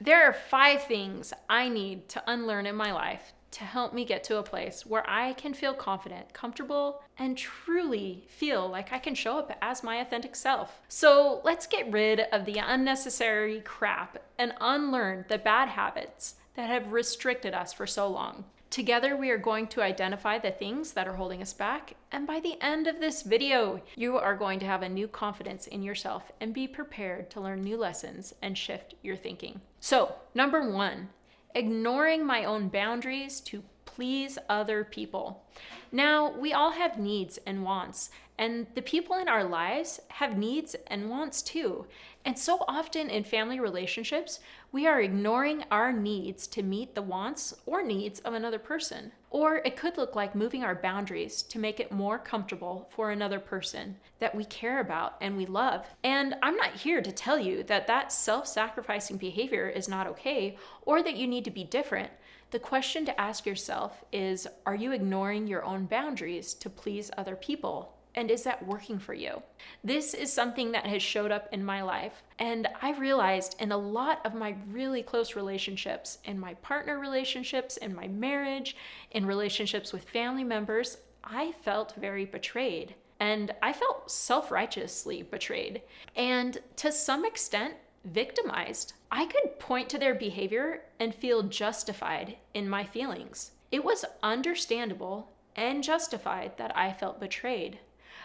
There are 5 things I need to unlearn in my life to help me get to a place where I can feel confident, comfortable, and truly feel like I can show up as my authentic self. So let's get rid of the unnecessary crap and unlearn the bad habits that have restricted us for so long. Together, we are going to identify the things that are holding us back, and by the end of this video, you are going to have a new confidence in yourself and be prepared to learn new lessons and shift your thinking. So, number 1, ignoring my own boundaries to please other people. Now, we all have needs and wants, and the people in our lives have needs and wants too. And so often in family relationships, we are ignoring our needs to meet the wants or needs of another person. Or it could look like moving our boundaries to make it more comfortable for another person that we care about and we love. And I'm not here to tell you that that self-sacrificing behavior is not okay or that you need to be different. The question to ask yourself is, are you ignoring your own boundaries to please other people? And is that working for you? This is something that has showed up in my life. And I realized in a lot of my really close relationships, in my partner relationships, in my marriage, in relationships with family members, I felt very betrayed. And I felt self-righteously betrayed. And to some extent, victimized. I could point to their behavior and feel justified in my feelings. It was understandable and justified that I felt betrayed.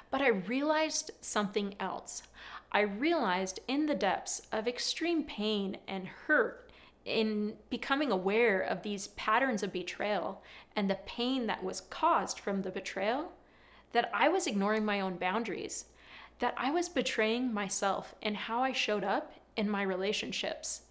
But I realized something else. I realized in the depths of extreme pain and hurt in becoming aware of these patterns of betrayal and the pain that was caused from the betrayal, that I was ignoring my own boundaries, that I was betraying myself in how I showed up in my relationships.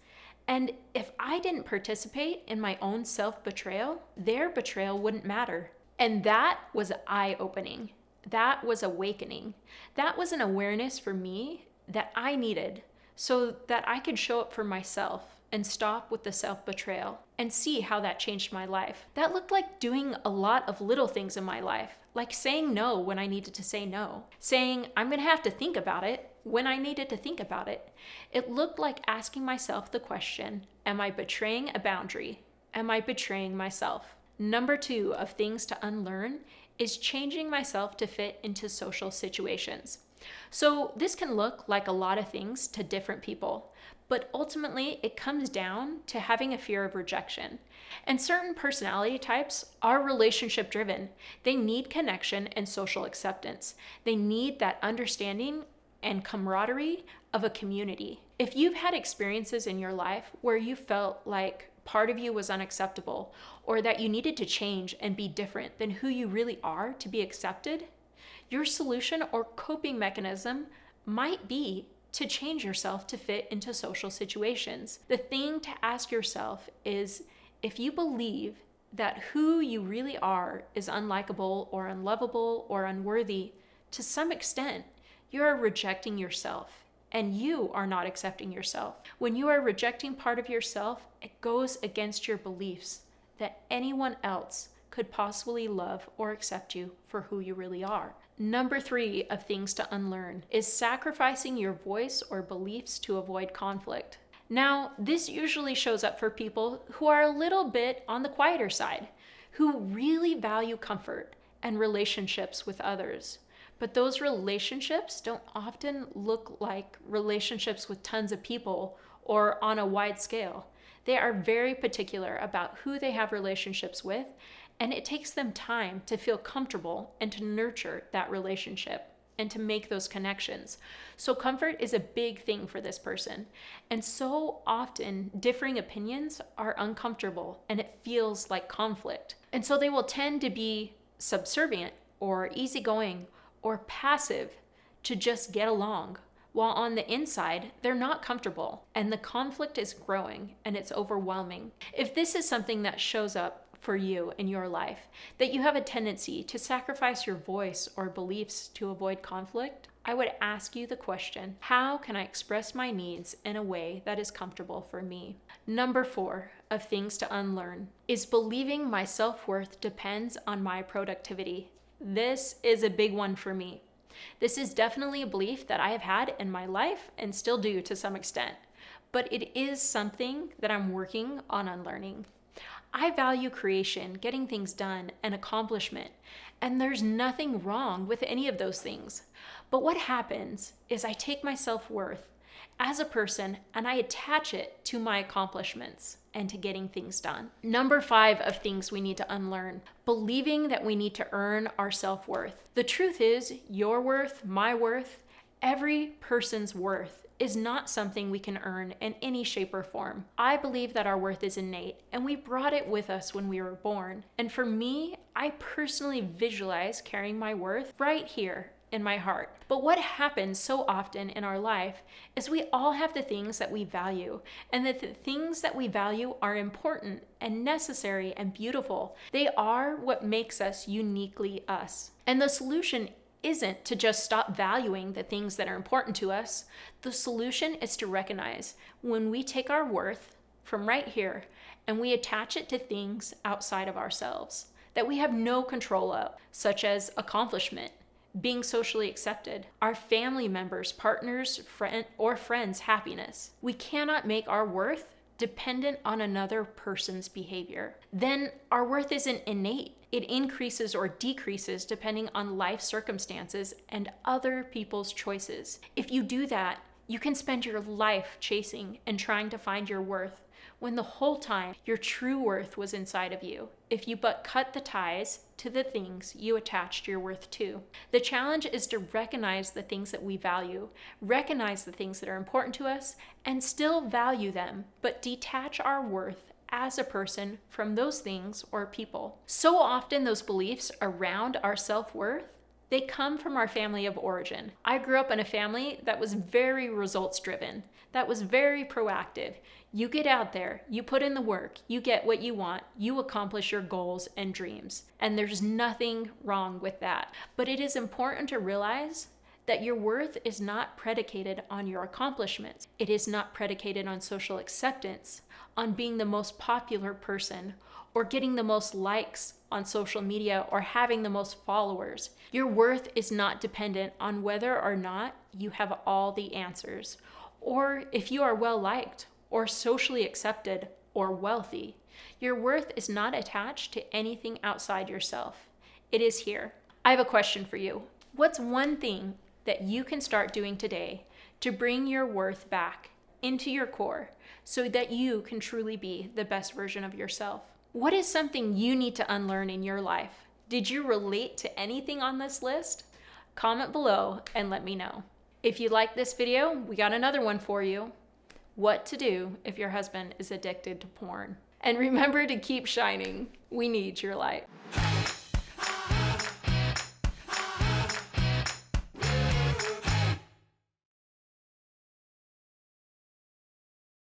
And if I didn't participate in my own self-betrayal, their betrayal wouldn't matter. And that was eye-opening. That was awakening. That was an awareness for me that I needed so that I could show up for myself and stop with the self-betrayal and see how that changed my life. That looked like doing a lot of little things in my life, like saying no when I needed to say no, saying I'm gonna have to think about it when I needed to think about it. It looked like asking myself the question, am I betraying a boundary? Am I betraying myself? Number 2 of things to unlearn is changing myself to fit into social situations. So this can look like a lot of things to different people, but ultimately it comes down to having a fear of rejection. And certain personality types are relationship driven. They need connection and social acceptance. They need that understanding and camaraderie of a community. If you've had experiences in your life where you felt like part of you was unacceptable, or that you needed to change and be different than who you really are to be accepted, your solution or coping mechanism might be to change yourself to fit into social situations. The thing to ask yourself is, if you believe that who you really are is unlikable or unlovable or unworthy, to some extent, you are rejecting yourself. And you are not accepting yourself. When you are rejecting part of yourself, it goes against your beliefs that anyone else could possibly love or accept you for who you really are. Number 3 of things to unlearn is sacrificing your voice or beliefs to avoid conflict. Now, this usually shows up for people who are a little bit on the quieter side, who really value comfort and relationships with others. But those relationships don't often look like relationships with tons of people or on a wide scale. They are very particular about who they have relationships with, and it takes them time to feel comfortable and to nurture that relationship and to make those connections. So comfort is a big thing for this person. And so often differing opinions are uncomfortable and it feels like conflict. And so they will tend to be subservient or easygoing or passive to just get along, while on the inside, they're not comfortable and the conflict is growing and it's overwhelming. If this is something that shows up for you in your life, that you have a tendency to sacrifice your voice or beliefs to avoid conflict, I would ask you the question, how can I express my needs in a way that is comfortable for me? Number 4 of things to unlearn is believing my self-worth depends on my productivity. This is a big one for me. This is definitely a belief that I have had in my life and still do to some extent. but it is something that I'm working on unlearning. I value creation, getting things done, and accomplishment, and there's nothing wrong with any of those things. But what happens is I take my self-worth as a person and I attach it to my accomplishments and to getting things done. Number 5 of things we need to unlearn: believing that we need to earn our self-worth. The truth is, your worth, my worth, every person's worth is not something we can earn in any shape or form. I believe that our worth is innate, and we brought it with us when we were born. And for me, I personally visualize carrying my worth right here in my heart. But what happens so often in our life is we all have the things that we value, and that the things that we value are important and necessary and beautiful. They are what makes us uniquely us. And the solution isn't to just stop valuing the things that are important to us. The solution is to recognize when we take our worth from right here and we attach it to things outside of ourselves that we have no control of, such as accomplishment, being socially accepted, our family members, partners, friends' happiness. We cannot make our worth dependent on another person's behavior. Then our worth isn't innate. It increases or decreases depending on life circumstances and other people's choices. If you do that, you can spend your life chasing and trying to find your worth, when the whole time your true worth was inside of you, if you but cut the ties to the things you attached your worth to. The challenge is to recognize the things that we value, recognize the things that are important to us, and still value them, but detach our worth as a person from those things or people. So often those beliefs around our self-worth, they come from our family of origin. I grew up in a family that was very results driven, that was very proactive. You get out there, you put in the work, you get what you want, you accomplish your goals and dreams. And there's nothing wrong with that. But it is important to realize that your worth is not predicated on your accomplishments. It is not predicated on social acceptance, on being the most popular person, or getting the most likes on social media, or having the most followers. Your worth is not dependent on whether or not you have all the answers, or if you are well liked, or socially accepted, or wealthy. Your worth is not attached to anything outside yourself. It is here. I have a question for you. What's one thing that you can start doing today to bring your worth back into your core so that you can truly be the best version of yourself? What is something you need to unlearn in your life? Did you relate to anything on this list? Comment below and let me know. If you like this video, we got another one for you. What to do if your husband is addicted to porn. And remember to keep shining. We need your light.